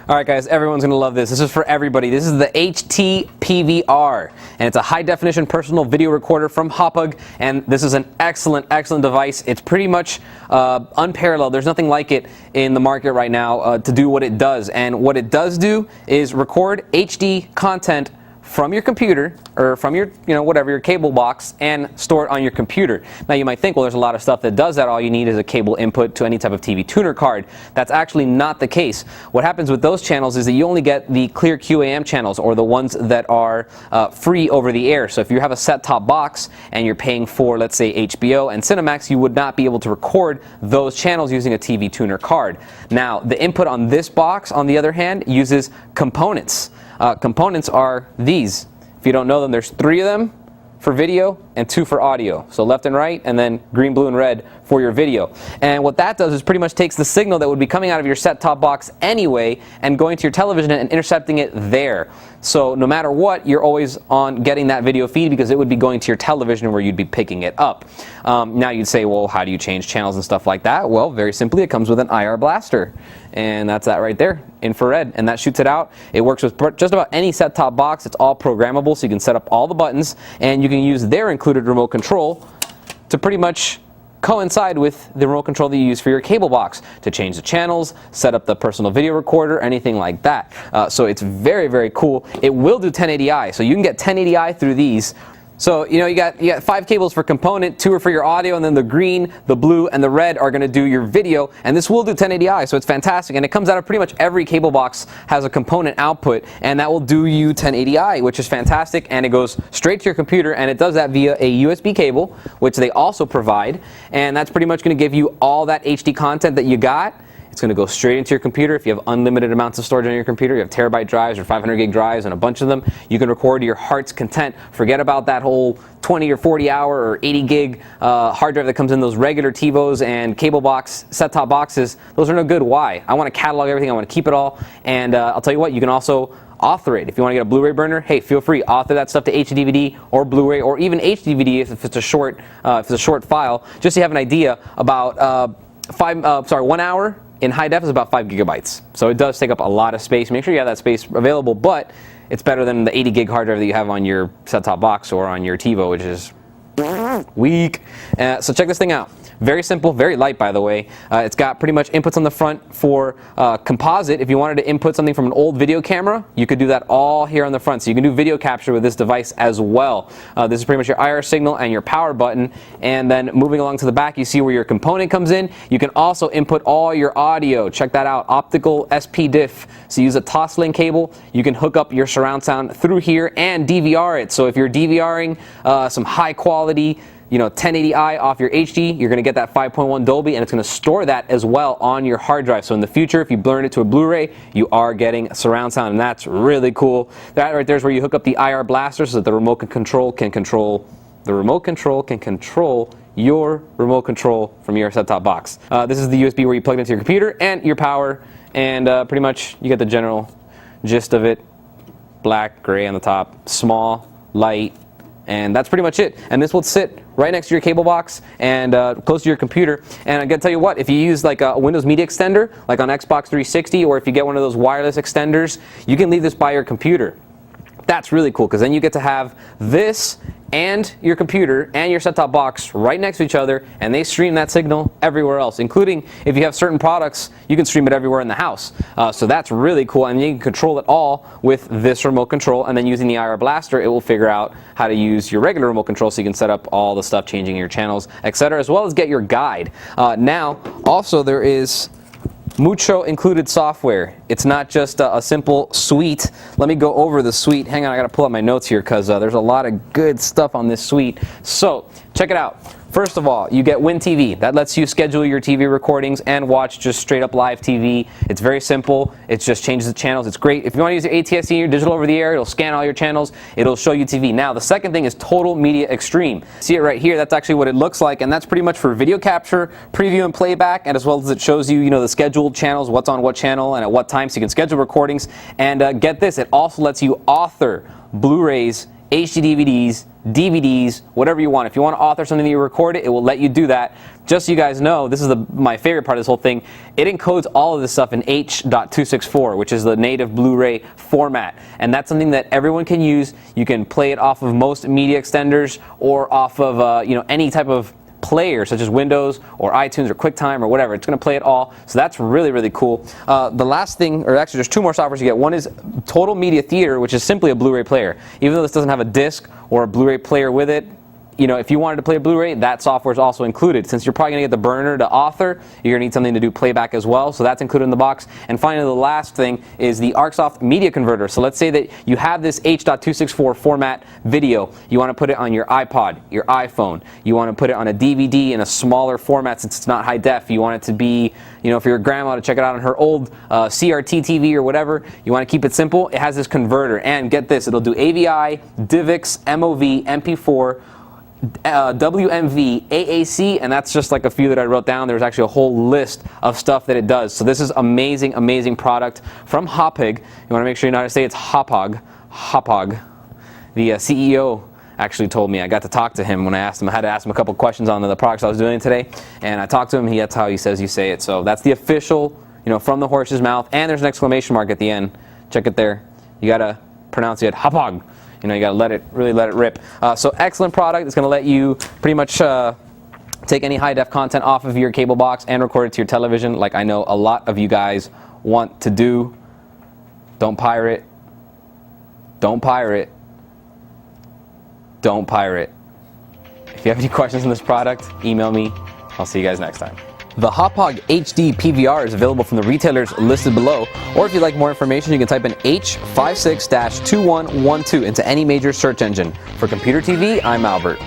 Alright guys, everyone's going to love this. This is for everybody. This is the HT PVR, and it's a high-definition personal video recorder from Hauppauge, and this is an excellent device. It's pretty much unparalleled. There's nothing like it in the market right now to do what it does, and what it does do is record HD content from your computer, or from your, whatever, your cable box, and store it on your computer. Now you might think, well, there's a lot of stuff that does that. All you need is a cable input to any type of TV tuner card. That's actually not the case. What happens with those channels is that you only get the clear QAM channels, or the ones that are free over the air. So if you have a set-top box and you're paying for, let's say, HBO and Cinemax, you would not be able to record those channels using a TV tuner card. Now, the input on this box, on the other hand, uses components. Components are these. If you don't know them, there's 3 of them for video and 2 for audio. So left and right, and then green, blue, and red for your video. And what that does is pretty much takes the signal that would be coming out of your set-top box anyway and going to your television and intercepting it there. So no matter what, you're always on getting that video feed because it would be going to your television where you'd be picking it up. Now you'd say, well, how do you change channels and stuff like that? Well, very simply, it comes with an IR blaster. And that's that right there, infrared, and that shoots it out. It works with just about any set-top box. It's all programmable, so you can set up all the buttons, and you can use their included remote control to pretty much coincide with the remote control that you use for your cable box to change the channels, set up the personal video recorder, anything like that. So it's very cool. It will do 1080i, so you can get 1080i through these. So you got 5 cables for component, 2 are for your audio, and then the green, the blue, and the red are going to do your video, and this will do 1080i, so it's fantastic. And it comes out of pretty much every cable box has a component output, and that will do you 1080i, which is fantastic. And it goes straight to your computer, and it does that via a USB cable, which they also provide, and that's pretty much going to give you all that HD content that you got. It's going to go straight into your computer. If you have unlimited amounts of storage on your computer, you have terabyte drives or 500 gig drives and a bunch of them, you can record to your heart's content. Forget about that whole 20 or 40 hour or 80 gig hard drive that comes in those regular TiVos and cable box set-top boxes. Those are no good. Why? I want to catalog everything. I want to keep it all. And I'll tell you what, you can also author it. If you want to get a Blu-ray burner, hey, feel free. Author that stuff to HDVD or Blu-ray or even HDVD if it's a short file, just so you have an idea about 1 hour in high def is about 5 gigabytes. So it does take up a lot of space. Make sure you have that space available, but it's better than the 80 gig hard drive that you have on your set-top box or on your TiVo, which is weak. So check this thing out. Very simple, very light, by the way. It's got pretty much inputs on the front for composite. If you wanted to input something from an old video camera, you could do that all here on the front. So you can do video capture with this device as well. This is pretty much your IR signal and your power button. And then moving along to the back, you see where your component comes in. You can also input all your audio. Check that out, optical SP diff. So use a Toslink cable. You can hook up your surround sound through here and DVR it. So if you're DVRing some high quality 1080i off your HD, you're going to get that 5.1 Dolby, and it's going to store that as well on your hard drive. So in the future, if you burn it to a Blu-ray, you are getting surround sound, and that's really cool. That right there is where you hook up the IR blaster so that the remote control can control your remote control from your set-top box. This is the USB where you plug it into your computer and your power, and pretty much you get the general gist of it. Black, gray on the top, small, light, and that's pretty much it. And this will sit right next to your cable box and close to your computer. And I'm gonna tell you what, if you use like a Windows Media Extender, like on Xbox 360, or if you get one of those wireless extenders, you can leave this by your computer. That's really cool, because then you get to have this and your computer and your set-top box right next to each other, and they stream that signal everywhere else, including if you have certain products, you can stream it everywhere in the house. So that's really cool, and you can control it all with this remote control, and then using the IR blaster, it will figure out how to use your regular remote control so you can set up all the stuff, changing your channels, etc., as well as get your guide. Now, also there is mucho included software. It's not just a simple suite. Let me go over the suite. Hang on, I gotta pull up my notes here because there's a lot of good stuff on this suite. So check it out. First of all, you get WinTV. That lets you schedule your TV recordings and watch just straight up live TV. It's very simple. It just changes the channels. It's great. If you want to use your ATSC and your digital over the air, it'll scan all your channels. It'll show you TV. Now, the second thing is Total Media Extreme. See it right here? That's actually what it looks like, and that's pretty much for video capture, preview, and playback, and as well as it shows you, the scheduled channels, what's on what channel, and at what time, so you can schedule recordings. And get this, it also lets you author Blu-rays HD DVDs, DVDs, whatever you want. If you want to author something that you record it, it will let you do that. Just so you guys know, this is my favorite part of this whole thing. It encodes all of this stuff in H.264, which is the native Blu-ray format. And that's something that everyone can use. You can play it off of most media extenders or off of any type of player such as Windows or iTunes or QuickTime or whatever. It's going to play it all, so that's really, really cool. The last thing, or actually there's two more softwares you get. One is Total Media Theater, which is simply a Blu-ray player. Even though this doesn't have a disc or a Blu-ray player with it, if you wanted to play a Blu-ray, that software is also included. Since you're probably going to get the burner to author, you're going to need something to do playback as well, so that's included in the box. And finally, the last thing is the ArcSoft Media Converter. So let's say that you have this H.264 format video. You want to put it on your iPod, your iPhone. You want to put it on a DVD in a smaller format since it's not high def. You want it to be, for your grandma to check it out on her old CRT TV or whatever. You want to keep it simple. It has this converter, and get this, it'll do AVI, DivX, MOV, MP4, WMV, AAC, and that's just like a few that I wrote down. There's actually a whole list of stuff that it does. So this is amazing, amazing product from Hauppauge. You want to make sure you know how to say it's Hauppauge. Hauppauge. The CEO actually told me. I got to talk to him when I asked him. I had to ask him a couple questions on the products I was doing today, and I talked to him. That's how he says you say it. So that's the official, from the horse's mouth. And there's an exclamation mark at the end. Check it there. You gotta pronounce it Hauppauge. You gotta really let it rip. So excellent product. It's gonna let you pretty much take any high def content off of your cable box and record it to your television, like I know a lot of you guys want to do. Don't pirate. Don't pirate. Don't pirate. If you have any questions on this product, email me. I'll see you guys next time. The Hauppauge HD PVR is available from the retailers listed below, or if you'd like more information, you can type in H56-2112 into any major search engine. For Computer TV, I'm Albert.